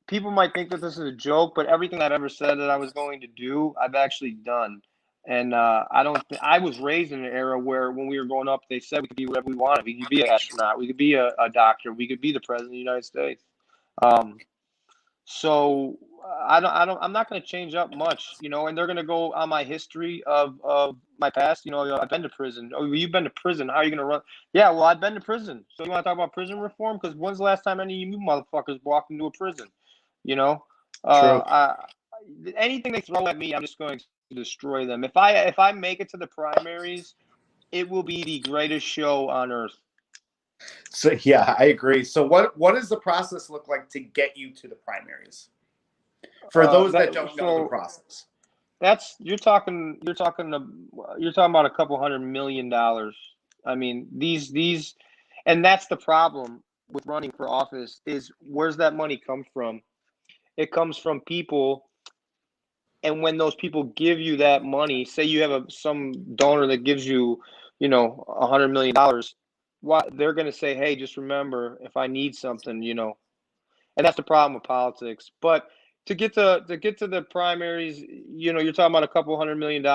S2: people might think that this is a joke, but everything I've ever said that I was going to do, I've actually done. And I was raised in an era where when we were growing up, they said we could be whatever we wanted. We could be an astronaut. We could be a doctor. We could be the president of the United States. So I'm not going to change up much, you know, and they're going to go on my history of my past. You know, I've been to prison. Oh, you've been to prison. How are you going to run? Yeah, well, I've been to prison. So you want to talk about prison reform? Because when's the last time any of you motherfuckers walked into a prison? You know,
S5: True.
S2: anything they throw at me, I'm just going to destroy them. If I make it to the primaries, it will be the greatest show on earth.
S5: So yeah, I agree. So what does the process look like to get you to the primaries? For those that don't know the process.
S2: You're talking about a couple $100 million. I mean, these and that's the problem with running for office is where's that money come from? It comes from people. And when those people give you that money, say you have some donor that gives you, $100 million, they're going to say, hey, just remember, if I need something, and that's the problem with politics. But to get to the primaries, you're talking about a couple $100 million,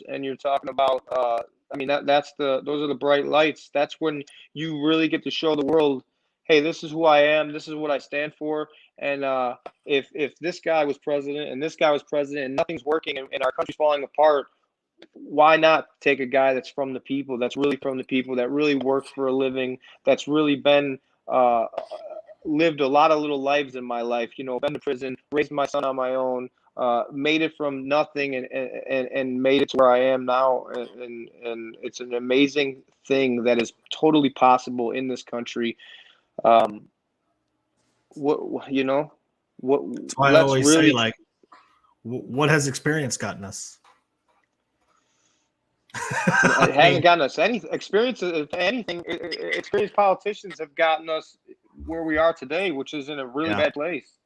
S2: and you're talking about, those are the bright lights. That's when you really get to show the world, hey, this is who I am. This is what I stand for. And if this guy was president and this guy was president and nothing's working and our country's falling apart, why not take a guy that's from the people, that's really from the people, that really works for a living, that's really been lived a lot of little lives in my life, been to prison, raised my son on my own, made it from nothing and made it to where I am now. And it's an amazing thing that is totally possible in this country.
S3: That's why I always say, like, what has experience gotten us?
S2: It hasn't gotten us any experience. If anything, experienced politicians have gotten us where we are today, which is in a really bad place.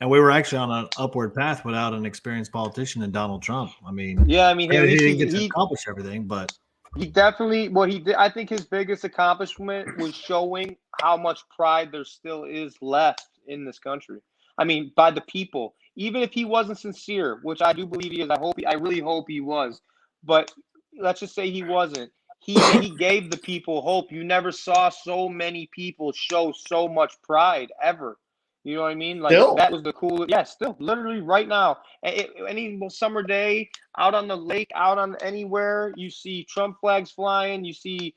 S3: And we were actually on an upward path without an experienced politician in Donald Trump. I mean,
S2: he
S3: didn't get to accomplish everything, but
S2: he definitely, he did. I think his biggest accomplishment was showing how much pride there still is left in this country. I mean, by the people, even if he wasn't sincere, which I do believe he is. I really hope he was, but let's just say he wasn't. He gave the people hope. You never saw so many people show so much pride ever. You know what I mean? Like still? That was the coolest. Yeah, still, literally right now. Any summer day, out on the lake, out on anywhere, you see Trump flags flying. You see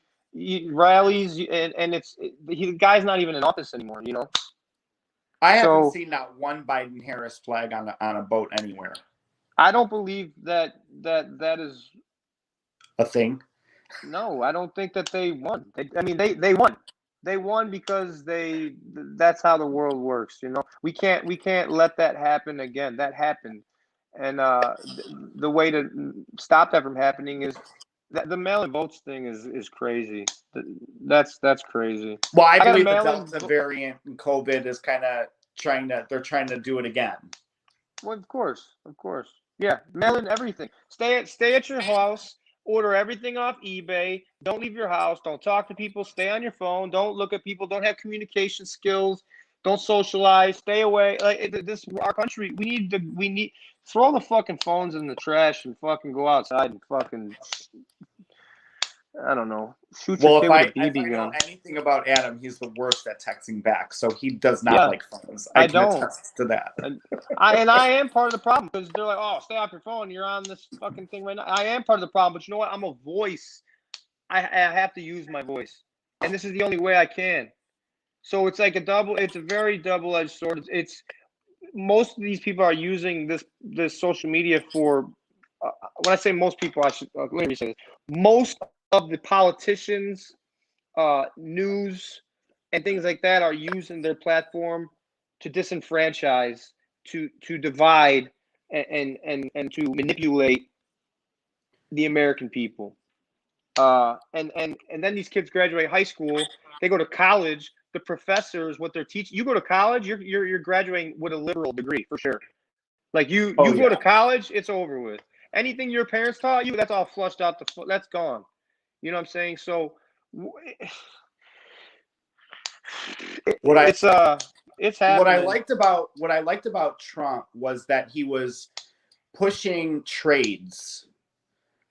S2: rallies, and the guy's not even in office anymore.
S5: I haven't seen not one Biden-Harris flag on a boat anywhere.
S2: I don't believe that is
S5: a thing.
S2: No, I don't think that they won. They won. They won because that's how the world works. We can't let that happen again. That happened. And the way to stop that from happening is the mail-in votes thing is crazy. That's crazy.
S5: Well, I believe the Delta variant and COVID is kind of they're trying to do it again.
S2: Well, of course. Yeah, mail in everything. Stay at your house. Order everything off eBay. Don't leave your house. Don't talk to people. Stay on your phone. Don't look at people. Don't have communication skills. Don't socialize. Stay away. Like this, our country. We need throw the fucking phones in the trash and fucking go outside and fucking. I don't know. Shoot
S5: Well,
S2: your kid with a
S5: if I
S2: BB
S5: know
S2: gun.
S5: anything about Adam, he's the worst at texting back. So he does not
S2: Yeah,
S5: like phones.
S2: I
S5: can
S2: don't.
S5: attest to that.
S2: I am part of the problem because they're like, oh, stay off your phone. You're on this fucking thing right now. I am part of the problem, but you know what? I'm a voice. I have to use my voice, and this is the only way I can. So it's like it's a very double-edged sword. It's most of these people are using this social media for. When I say most people, I should let me say this. Most of the politicians, news, and things like that are using their platform to disenfranchise, to divide, and to manipulate the American people. And then these kids graduate high school, they go to college. The professors, what they're teaching, you go to college, you're graduating with a liberal degree for sure. Like you go to college, it's over with. Anything your parents taught you, that's all flushed out. That's gone. You know what I'm saying? So it's happening.
S5: What I liked about Trump was that he was pushing trades.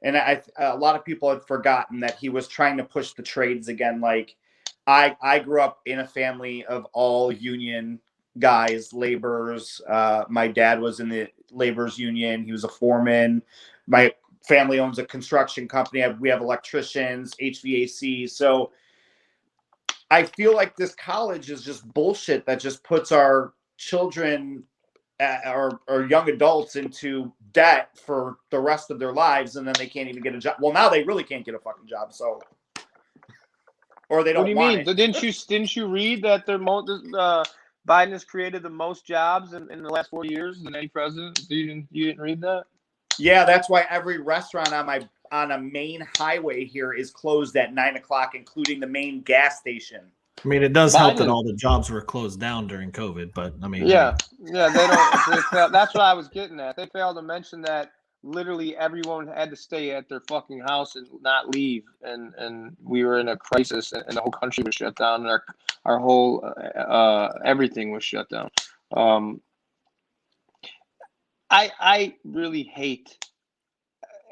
S5: And a lot of people had forgotten that he was trying to push the trades again. Like I grew up in a family of all union guys, laborers. My dad was in the laborers union. He was a foreman. My family owns a construction company. We have electricians, HVAC. So I feel like this college is just bullshit that just puts our children or young adults into debt for the rest of their lives, and then they can't even get a job. Well, now they really can't get a fucking job, so or they don't. What do you mean?
S2: Didn't you read that Biden has created the most jobs in the last 4 years than any president? You didn't read that?
S5: Yeah, that's why every restaurant on a main highway here is closed at 9 o'clock, including the main gas station.
S3: I mean, it does help that all the jobs were closed down during COVID, but I mean,
S2: yeah, they don't. That's what I was getting at. They failed to mention that literally everyone had to stay at their fucking house and not leave, and we were in a crisis, and the whole country was shut down, and our whole everything was shut down. I really hate,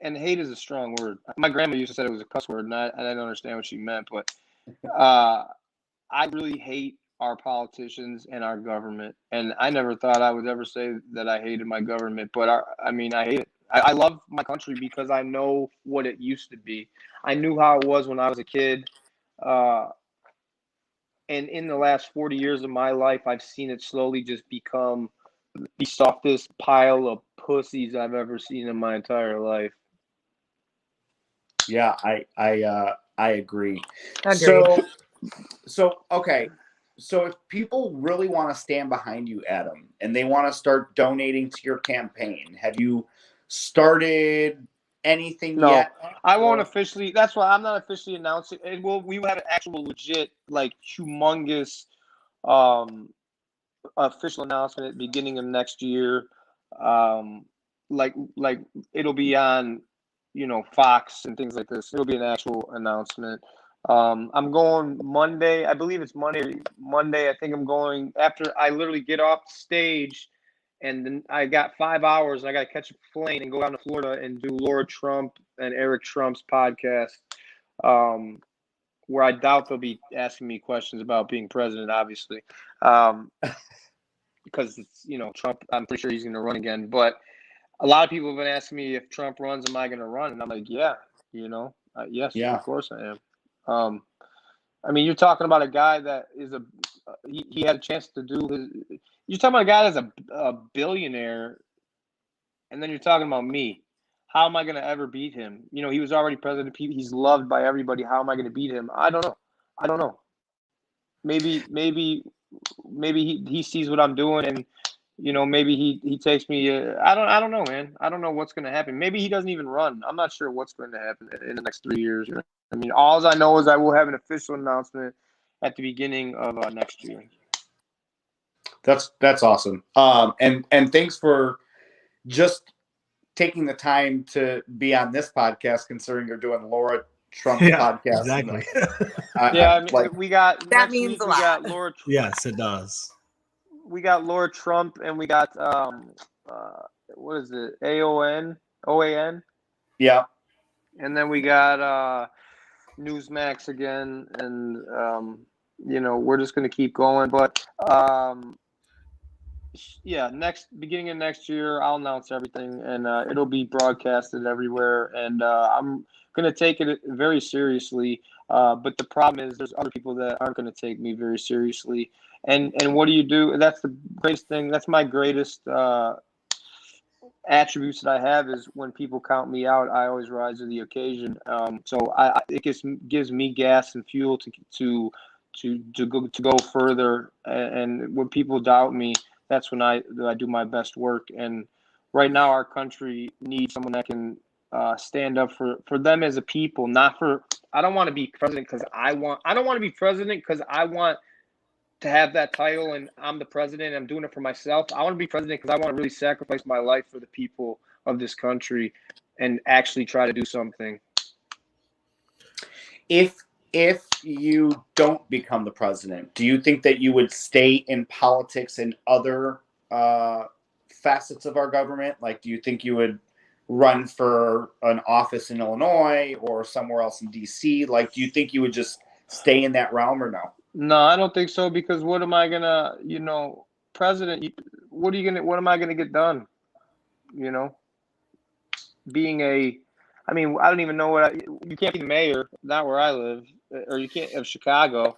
S2: and hate is a strong word. My grandma used to say it was a cuss word, and I didn't understand what she meant, but I really hate our politicians and our government. And I never thought I would ever say that I hated my government, but I hate it. I love my country because I know what it used to be. I knew how it was when I was a kid. And in the last 40 years of my life, I've seen it slowly just become the softest pile of pussies I've ever seen in my entire life.
S5: Yeah, I agree.
S4: Agreed.
S5: So okay. So if people really want to stand behind you, Adam, and they want to start donating to your campaign, have you started anything yet?
S2: I won't officially. That's why I'm not officially announcing. We will have an actual legit, like humongous, official announcement at the beginning of next year. Like it'll be on, Fox and things like this. It'll be an actual announcement. I'm going Monday. I believe it's Monday. I think I'm going after I literally get off the stage, and then I got 5 hours. And I got to catch a plane and go down to Florida and do Laura Trump and Eric Trump's podcast, where I doubt they'll be asking me questions about being president, obviously, because it's Trump. I'm pretty sure he's going to run again. But a lot of people have been asking me if Trump runs, am I going to run? And I'm like, yeah, yes, of course I am. I mean, you're talking about a guy that is he had a chance to do his. You're talking about a guy that's a billionaire, and then you're talking about me. How am I going to ever beat him? He was already president. He's loved by everybody. How am I going to beat him? I don't know. Maybe he sees what I'm doing, and maybe he takes me. I don't know, man. I don't know what's going to happen. Maybe he doesn't even run. I'm not sure what's going to happen in the next 3 years. I mean, all I know is I will have an official announcement at the beginning of next year.
S5: That's awesome. And thanks for just taking the time to be on this podcast, considering you're doing Laura Trump's podcast.
S3: Exactly.
S2: We got
S4: that means a lot.
S2: We got Laura.
S3: Yes, it does.
S2: We got Laura Trump, and we got what is it? OAN.
S5: Yeah.
S2: And then we got Newsmax again, and we're just going to keep going. But yeah, beginning of next year, I'll announce everything, and it'll be broadcasted everywhere. And I'm going to take it very seriously. But the problem is, there's other people that aren't going to take me very seriously. And what do you do? That's the greatest thing. That's my greatest attributes that I have, is when people count me out, I always rise to the occasion. So it gives me gas and fuel to go further. And when people doubt me, that's when I do my best work. And right now, our country needs someone that can stand up for them as a people. Not for, I don't want to be president because I don't want to be president because I want to have that title and I'm the president and I'm doing it for myself. I want to be president because I want to really sacrifice my life for the people of this country and actually try to do something.
S5: If you don't become the president, do you think that you would stay in politics in other facets of our government? Like, do you think you would run for an office in Illinois or somewhere else in DC? Like, do you think you would just stay in that realm or no?
S2: No, I don't think so, because what am I gonna, president, what am I gonna get done? Being I don't even know you can't be the mayor, not where I live, or you can't of Chicago,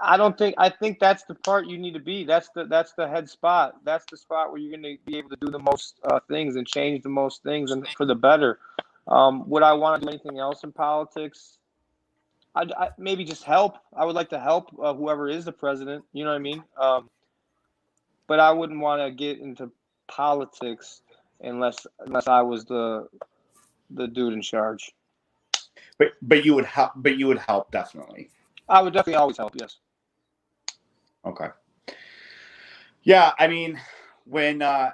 S2: I think that's the part you need to be. That's the head spot. That's the spot where you're going to be able to do the most things and change the most things and for the better. Would I want to do anything else in politics? I maybe just help. I would like to help whoever is the president. You know what I mean? But I wouldn't want to get into politics unless I was the dude in charge.
S5: But you would help. But you would help, definitely.
S2: I would definitely always help. Yes.
S5: Okay. Yeah, I mean, when I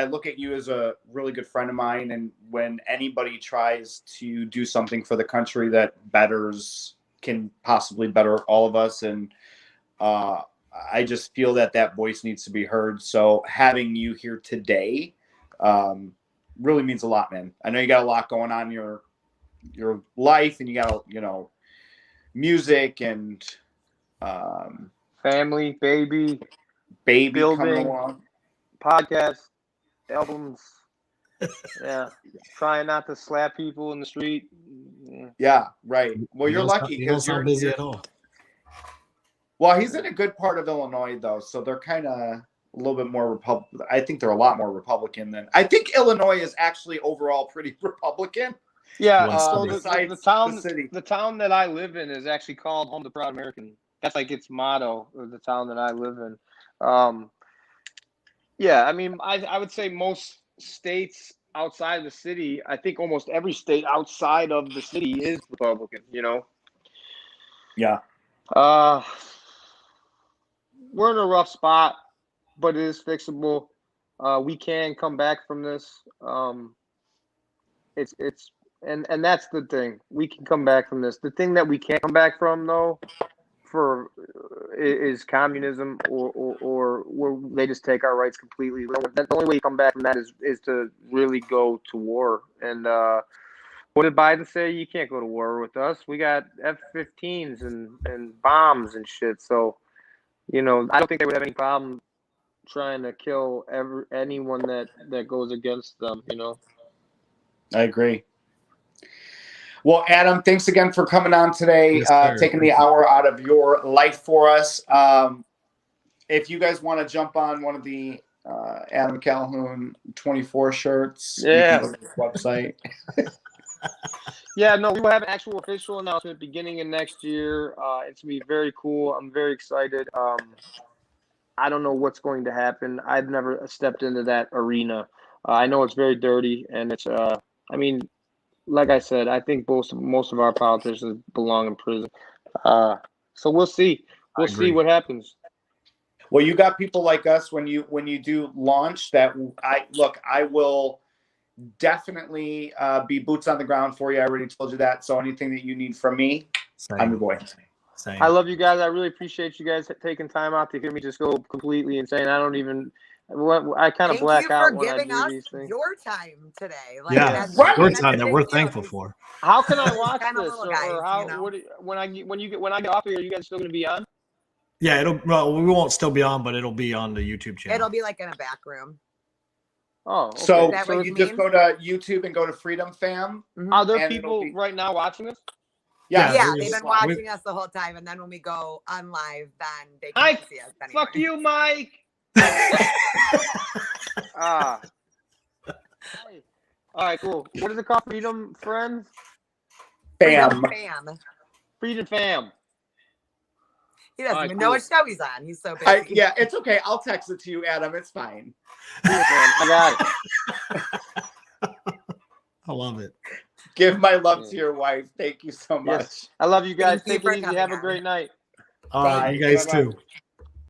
S5: look at you as a really good friend of mine, and when anybody tries to do something for the country that can possibly better all of us, and I just feel that voice needs to be heard. So having you here today really means a lot, man. I know you got a lot going on in your life, and you got music and
S2: family, baby
S5: building,
S2: coming along, podcast, albums. Yeah, trying not to slap people in the street.
S5: Yeah, right. Well, you're lucky
S3: because you're busy at all.
S5: Well, he's in a good part of Illinois, though, so they're kind of a little bit more Republican. I think they're a lot more Republican than I think Illinois is actually overall pretty Republican.
S2: Yeah, so the town that I live in is actually called Home to Proud American. That's like its motto, of the town that I live in. Yeah, I mean, I would say most states outside of the city, I think almost every state outside of the city is Republican,
S5: Yeah.
S2: We're in a rough spot, but it is fixable. We can come back from this. And that's the thing. We can come back from this. The thing that we can't come back from, though, is communism or where they just take our rights completely. The only way you come back from that is to really go to war. And what did Biden say? You can't go to war with us. We got F-15s and bombs and shit. So, I don't think they would have any problem trying to kill anyone that goes against them,
S5: I agree. Well, Adam, thanks again for coming on today, taking the hour out of your life for us. If you guys want to jump on one of the Adam Calhoun 24 shirts, you can go to his website.
S2: Yeah, no, we will have an actual official announcement beginning of next year. It's going to be very cool. I'm very excited. I don't know what's going to happen. I've never stepped into that arena. I know it's very dirty, and it's, like I said, I think most of our politicians belong in prison. So we'll see. We'll see what happens.
S5: Well, you got people like us when you do launch that. I will definitely be boots on the ground for you. I already told you that. So anything that you need from me, I'm your boy.
S3: Same.
S2: I love you guys. I really appreciate you guys taking time out to hear me just go completely insane. I don't even I kind of
S4: Thank
S2: black
S4: you for
S2: out when I
S4: giving
S2: do
S4: us
S2: these things.
S4: your time today. Like,
S3: Yeah,
S4: that's
S5: right.
S3: your
S4: that's a
S3: time that
S4: big
S3: we're
S4: deal.
S3: thankful for.
S2: How can I watch
S4: Kind of
S2: this,
S4: little
S2: or
S4: guys,
S2: how?
S4: you know?
S2: What when I get off here? Are you guys still going to be on?
S3: Yeah, well, we won't still be on, but it'll be on the YouTube channel.
S4: It'll be like in a back room.
S2: Oh, okay.
S5: So,
S4: Is that what
S5: you
S4: you
S5: just
S4: mean?
S5: go to YouTube and go to Freedom Fam.
S2: Are there
S5: and it'll
S2: people
S5: be-
S2: right now watching this?
S5: Yeah,
S4: Yeah,
S3: there
S4: they've
S3: is.
S4: been watching us the whole time, and then when we go on live, then they can't see us anymore.
S2: Fuck you, Mike. Ah. Hey. All right, cool. What is it called? Freedom Friends?
S5: Fam.
S4: Fam.
S2: Freedom Fam.
S4: He doesn't
S2: All right,
S4: even know
S2: cool.
S4: what show he's on. He's so busy.
S5: Yeah, it's okay. I'll text it to you, Adam. It's fine.
S2: Freedom Fam. I got it.
S3: I love it.
S5: Give my love to your wife. Thank you so much.
S2: Yes. I love you guys.
S4: Thank you
S2: Take
S4: for
S2: it easy.
S4: coming
S2: Have a
S4: on.
S2: great night.
S3: All right,
S5: Bye.
S3: you guys
S5: Bye-bye.
S3: too.